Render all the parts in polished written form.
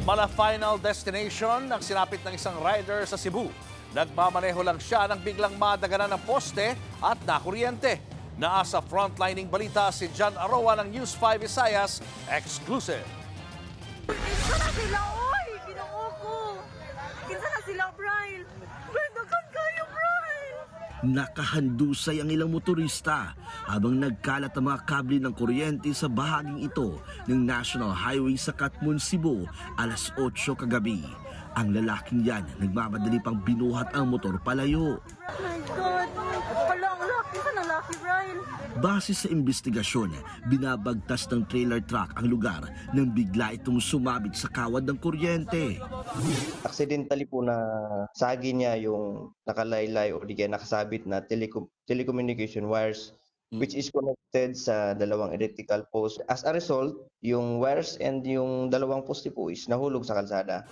Mala final destination ang sinapit ng isang rider sa Cebu. Nagmamaneho lang siya nang biglang madaganan ng poste at nakuryente. Naasa frontlining balita si John Aroa ng News 5 Visayas Exclusive. Kinsa na sila, oy! Ginoo ko! Kinsa na sila, Brian? Bendagan kayo, Brian! Nakahandusay ang ilang motorista habang nagkalat ang mga kable ng kuryente sa bahaging ito ng National Highway sa Katmon, Cebu, alas 8 kagabi. Ang lalaking yan nagmamadali pang binuhat ang motor palayo. Oh my God! Hala, ang laki sa nalaki, Brian! Base sa investigasyon, binabagtas ng trailer truck ang lugar nang bigla itong sumabit sa kawad ng kuryente. Accidentally po na sagi niya yung nakalaylay o di kaya nakasabit na telecommunication wires which is connected sa dalawang electrical post. As a result, yung wires and yung dalawang poste po is nahulog sa kalsada.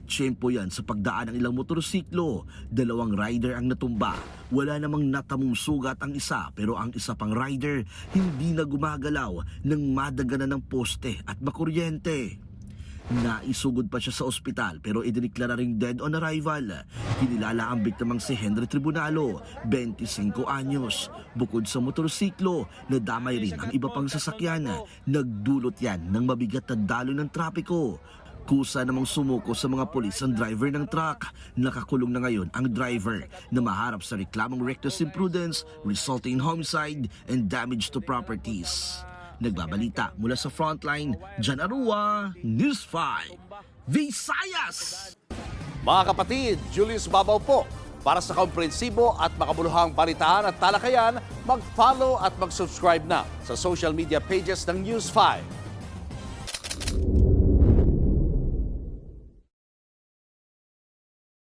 Tiyempo yan sa pagdaan ng ilang motorsiklo. 2 rider ang natumba. Wala namang natamong sugat ang isa pero ang isa pang rider hindi na gumagalaw nang madaganan ng poste at makuryente. Naisugod pa siya sa ospital pero idiniklara ring dead on arrival. Kinilala ang biktimang si Henry Tribunalo, 25 anyos. Bukod sa motorsiklo, nadamay rin ang iba pang sasakyan. Nagdulot yan ng mabigat na dalo ng trapiko. Kusa namang sumuko sa mga pulis ang driver ng truck. Nakakulong na ngayon ang driver na maharap sa reklamong reckless imprudence resulting in homicide and damage to properties. Nagbabalita mula sa frontline, Jan Arua, News 5, Visayas! Mga kapatid, Julius Babaw po. Para sa komprehensibo at makabuluhang balitaan at talakayan, mag-follow at mag-subscribe na sa social media pages ng News 5.